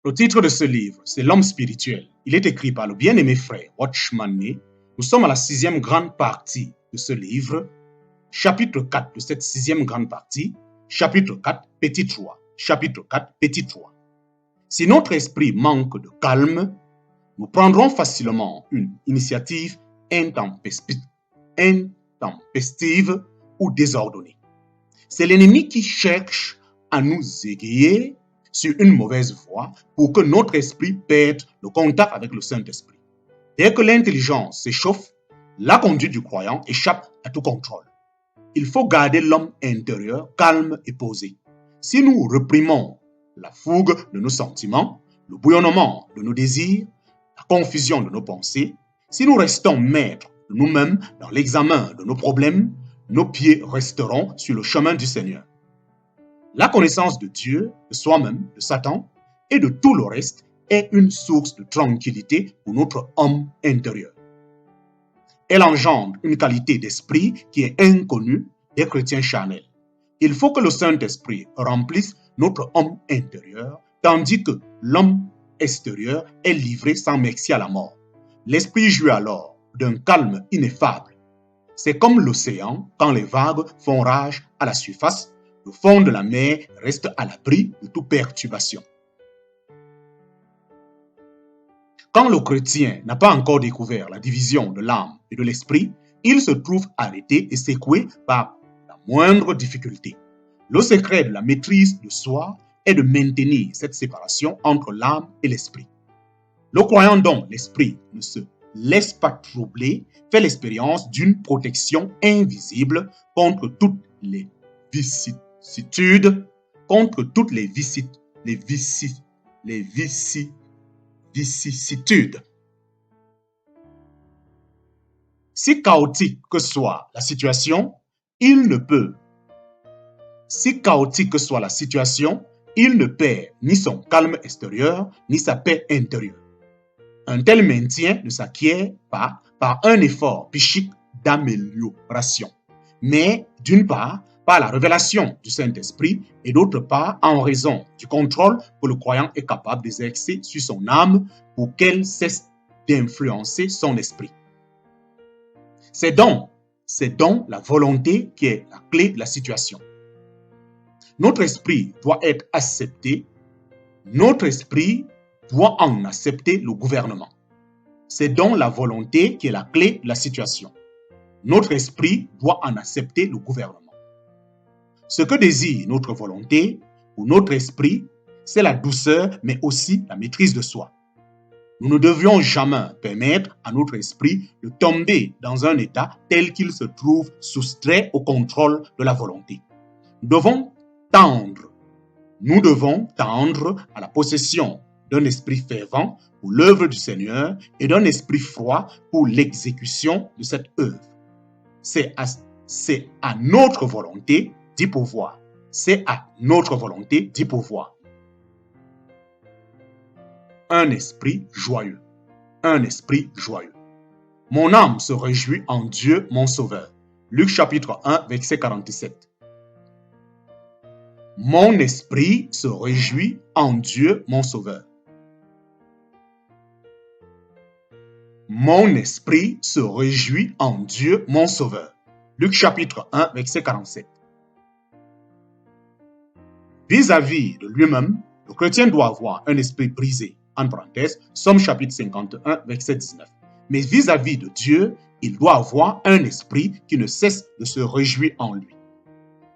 Le titre de ce livre, c'est L'homme spirituel. Il est écrit par le bien-aimé frère Watchman Nee. Nous sommes à la 6e grande partie de ce livre, chapitre 4 de cette 6e grande partie, chapitre 4, petit 3. Chapitre 4, petit 3. Si notre esprit manque de calme, nous prendrons facilement une initiative intempestive ou désordonnée. C'est l'ennemi qui cherche à nous égayer sur une mauvaise voie pour que notre esprit perde le contact avec le Saint-Esprit. Dès que l'intelligence s'échauffe, la conduite du croyant échappe à tout contrôle. Il faut garder l'homme intérieur calme et posé. Si nous réprimons la fougue de nos sentiments, le bouillonnement de nos désirs, la confusion de nos pensées, si nous restons maîtres de nous-mêmes dans l'examen de nos problèmes, nos pieds resteront sur le chemin du Seigneur. La connaissance de Dieu, de soi-même, de Satan et de tout le reste est une source de tranquillité pour notre homme intérieur. Elle engendre une qualité d'esprit qui est inconnue des chrétiens charnels. Il faut que le Saint-Esprit remplisse notre homme intérieur, tandis que l'homme extérieur est livré sans merci à la mort. L'esprit jouit alors d'un calme ineffable. C'est comme l'océan quand les vagues font rage à la surface. Le fond de la mer reste à l'abri de toute perturbation. Quand le chrétien n'a pas encore découvert la division de l'âme et de l'esprit, il se trouve arrêté et secoué par la moindre difficulté. Le secret de la maîtrise de soi est de maintenir cette séparation entre l'âme et l'esprit. Le croyant dont l'esprit ne se laisse pas troubler fait l'expérience d'une protection invisible contre toutes les vicissitudes, vicissitudes. Si chaotique que soit la situation, il ne perd ni son calme extérieur, ni sa paix intérieure. Un tel maintien ne s'acquiert pas par un effort psychique d'amélioration, mais d'une part, par la révélation du Saint-Esprit et d'autre part, en raison du contrôle que le croyant est capable d'exercer sur son âme pour qu'elle cesse d'influencer son esprit. C'est donc la volonté qui est la clé de la situation. Notre esprit doit être accepté. Notre esprit doit en accepter le gouvernement. C'est donc la volonté qui est la clé de la situation. Notre esprit doit en accepter le gouvernement. Ce que désire notre volonté ou notre esprit, c'est la douceur, mais aussi la maîtrise de soi. Nous ne devions jamais permettre à notre esprit de tomber dans un état tel qu'il se trouve soustrait au contrôle de la volonté. Nous devons tendre à la possession d'un esprit fervent pour l'œuvre du Seigneur et d'un esprit froid pour l'exécution de cette œuvre. C'est à notre volonté d'y pouvoir. C'est à notre volonté d'y pouvoir. Un esprit joyeux. Un esprit joyeux. Mon âme se réjouit en Dieu, mon Sauveur. Luc chapitre 1, verset 47. Mon esprit se réjouit en Dieu, mon Sauveur. Mon esprit se réjouit en Dieu, mon Sauveur. Luc chapitre 1, verset 47. Vis-à-vis de lui-même, le chrétien doit avoir un esprit brisé. En parenthèse, Somme chapitre 51, verset 19. Mais vis-à-vis de Dieu, il doit avoir un esprit qui ne cesse de se réjouir en lui.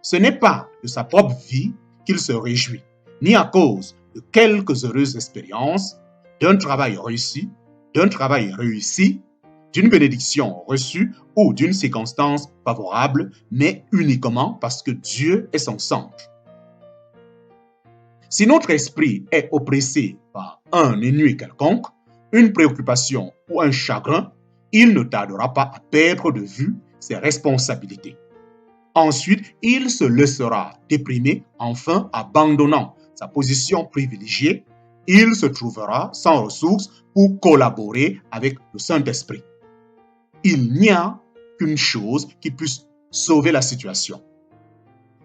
Ce n'est pas de sa propre vie qu'il se réjouit, ni à cause de quelques heureuses expériences, d'un travail réussi, d'une bénédiction reçue ou d'une circonstance favorable, mais uniquement parce que Dieu est son centre. Si notre esprit est oppressé par un ennui quelconque, une préoccupation ou un chagrin, il ne tardera pas à perdre de vue ses responsabilités. Ensuite, il se laissera déprimer, enfin abandonnant sa position privilégiée, il se trouvera sans ressources pour collaborer avec le Saint-Esprit. Il n'y a qu'une chose qui puisse sauver la situation.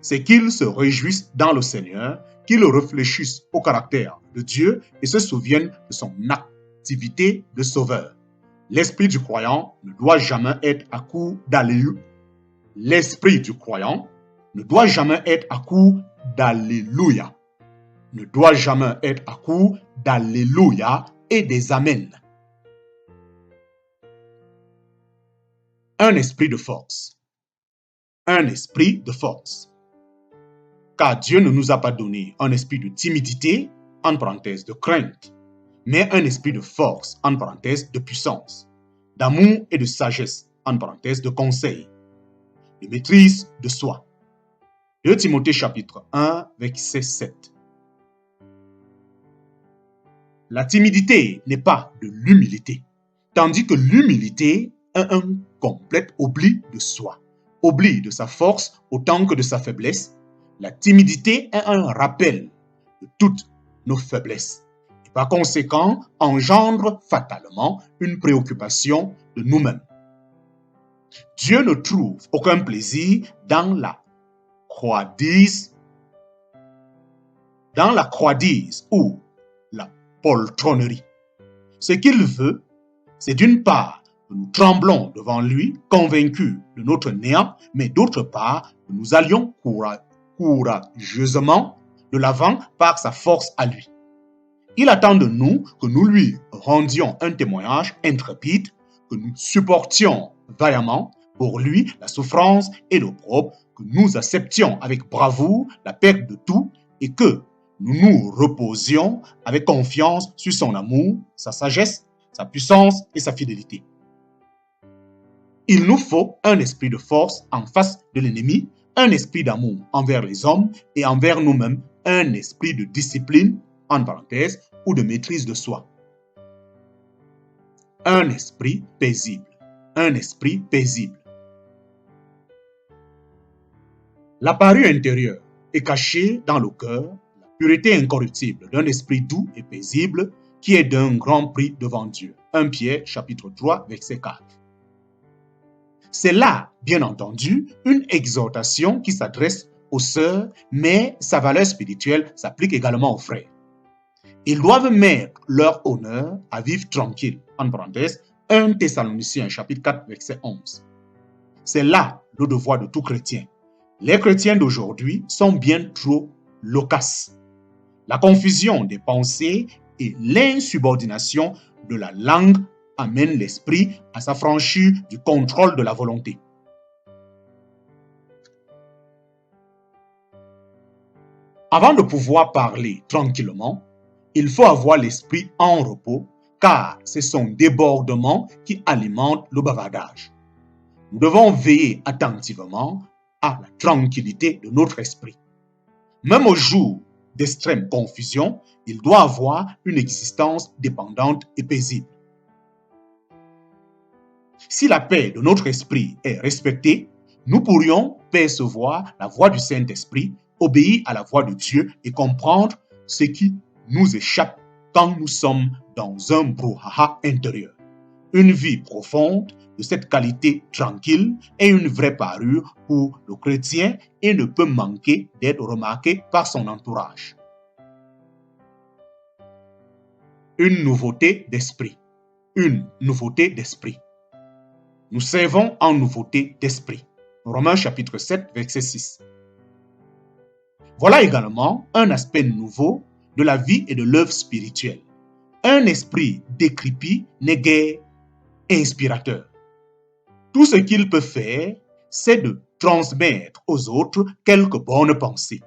C'est qu'il se réjouisse dans le Seigneur, qu'ils réfléchissent au caractère de Dieu et se souviennent de son activité de sauveur. L'esprit du croyant ne doit jamais être à court d'alléluia. L'esprit du croyant ne doit jamais être à court d'alléluia. Ne doit jamais être à court d'alléluia et des amens. Un esprit de force. Un esprit de force. Car Dieu ne nous a pas donné un esprit de timidité, en parenthèse de crainte, mais un esprit de force, en parenthèse de puissance, d'amour et de sagesse, en parenthèse de conseil, de maîtrise de soi. 2 Timothée chapitre 1, verset 7. La timidité n'est pas de l'humilité, tandis que l'humilité est un complet oubli de soi, oubli de sa force autant que de sa faiblesse. La timidité est un rappel de toutes nos faiblesses et par conséquent engendre fatalement une préoccupation de nous-mêmes. Dieu ne trouve aucun plaisir dans la croidise ou la poltronnerie. Ce qu'il veut, c'est d'une part que nous tremblons devant lui, convaincus de notre néant, mais d'autre part que nous allions courageusement de l'avant par sa force à lui. Il attend de nous que nous lui rendions un témoignage intrépide, que nous supportions vaillamment pour lui la souffrance et l'opprobre, que nous acceptions avec bravoure la perte de tout et que nous nous reposions avec confiance sur son amour, sa sagesse, sa puissance et sa fidélité. Il nous faut un esprit de force en face de l'ennemi, un esprit d'amour envers les hommes et envers nous-mêmes, un esprit de discipline, en parenthèse, ou de maîtrise de soi. Un esprit paisible. Un esprit paisible. La parure intérieure est cachée dans le cœur, la pureté incorruptible d'un esprit doux et paisible qui est d'un grand prix devant Dieu. 1 Pierre chapitre 3, verset 4. C'est là, bien entendu, une exhortation qui s'adresse aux sœurs, mais sa valeur spirituelle s'applique également aux frères. Ils doivent mettre leur honneur à vivre tranquille, en parenthèse, 1 Thessaloniciens chapitre 4, verset 11. C'est là le devoir de tout chrétien. Les chrétiens d'aujourd'hui sont bien trop loquaces. La confusion des pensées et l'insubordination de la langue amènent l'esprit à s'affranchir du contrôle de la volonté. Avant de pouvoir parler tranquillement, il faut avoir l'esprit en repos, car c'est son débordement qui alimente le bavardage. Nous devons veiller attentivement à la tranquillité de notre esprit. Même au jour d'extrême confusion, il doit avoir une existence dépendante et paisible. Si la paix de notre esprit est respectée, nous pourrions percevoir la voix du Saint-Esprit, obéir à la voix de Dieu et comprendre ce qui nous échappe quand nous sommes dans un brouhaha intérieur. Une vie profonde de cette qualité tranquille est une vraie parure pour le chrétien et ne peut manquer d'être remarqué par son entourage. Une nouveauté d'esprit. Une nouveauté d'esprit. Nous servons en nouveauté d'esprit. Romains chapitre 7, verset 6. Voilà également un aspect nouveau de la vie et de l'œuvre spirituelle. Un esprit décrépit n'est guère inspirateur. Tout ce qu'il peut faire, c'est de transmettre aux autres quelques bonnes pensées.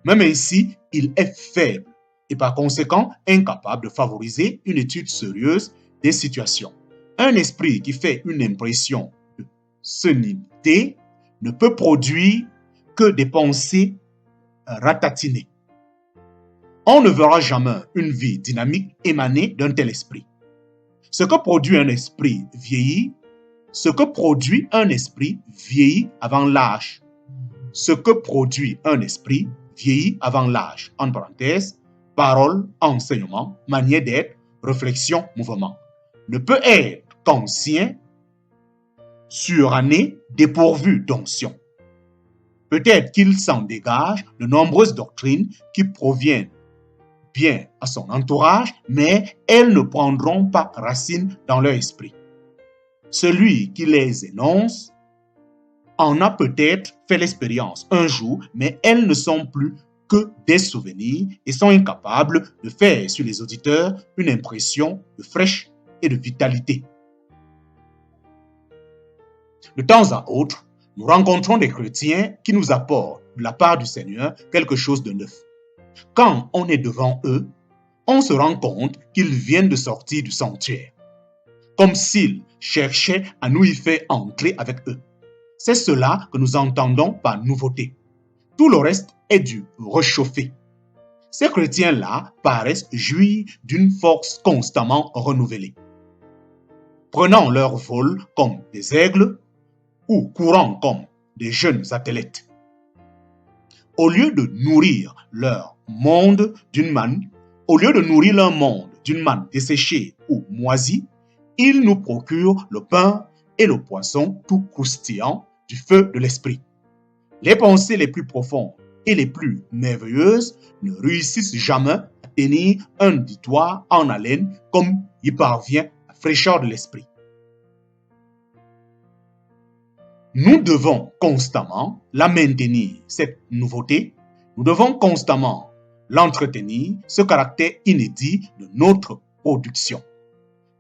Même ainsi, il est faible et par conséquent incapable de favoriser une étude sérieuse des situations. Un esprit qui fait une impression de sénilité ne peut produire que des pensées ratatinées. On ne verra jamais une vie dynamique émaner d'un tel esprit. Ce que produit un esprit vieilli avant l'âge. Ce que produit un esprit vieilli avant l'âge. En parenthèse, parole, enseignement, manière d'être, réflexion, mouvement. Ne peut être qu'ancien, suranné, dépourvu d'onction. Peut-être qu'il s'en dégage de nombreuses doctrines qui proviennent bien à son entourage, mais elles ne prendront pas racine dans leur esprit. Celui qui les énonce en a peut-être fait l'expérience un jour, mais elles ne sont plus que des souvenirs et sont incapables de faire sur les auditeurs une impression de fraîche et de vitalité. De temps à autre, nous rencontrons des chrétiens qui nous apportent de la part du Seigneur quelque chose de neuf. Quand on est devant eux, on se rend compte qu'ils viennent de sortir du sanctuaire, comme s'ils cherchaient à nous y faire entrer avec eux. C'est cela que nous entendons par nouveauté. Tout le reste est du réchauffé. Ces chrétiens-là paraissent jouir d'une force constamment renouvelée. Prenant leur vol comme des aigles ou courant comme des jeunes athlètes. Au lieu de nourrir leur monde d'une manne desséchée ou moisie, ils nous procurent le pain et le poisson tout croustillant du feu de l'esprit. Les pensées les plus profondes et les plus merveilleuses ne réussissent jamais à tenir un auditoire en haleine comme y parvient la fraîcheur de l'esprit. Nous devons constamment la maintenir, cette nouveauté. Nous devons constamment l'entretenir, ce caractère inédit de notre production.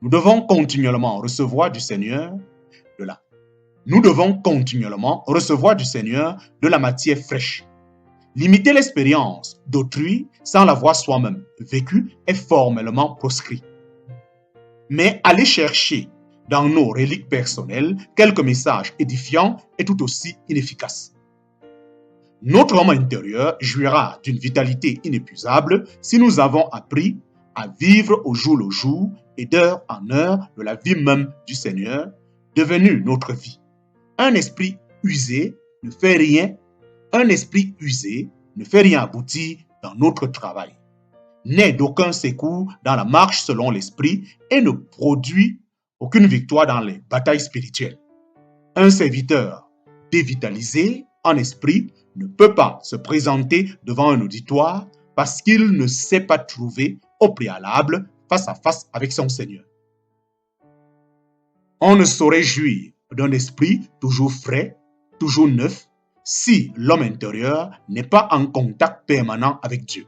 Nous devons continuellement recevoir du Seigneur de la matière fraîche. Limiter l'expérience d'autrui sans l'avoir soi-même vécue est formellement proscrit. Mais aller chercher dans nos reliques personnelles quelques messages édifiants est tout aussi inefficace. Notre homme intérieur jouira d'une vitalité inépuisable si nous avons appris à vivre au jour le jour et d'heure en heure de la vie même du Seigneur, devenue notre vie. Un esprit usé ne fait rien aboutir dans notre travail, n'est d'aucun secours dans la marche selon l'esprit et ne produit aucune victoire dans les batailles spirituelles. Un serviteur dévitalisé en esprit ne peut pas se présenter devant un auditoire parce qu'il ne s'est pas trouvé au préalable face à face avec son Seigneur. On ne saurait jouir d'un esprit toujours frais, toujours neuf, si l'homme intérieur n'est pas en contact permanent avec Dieu.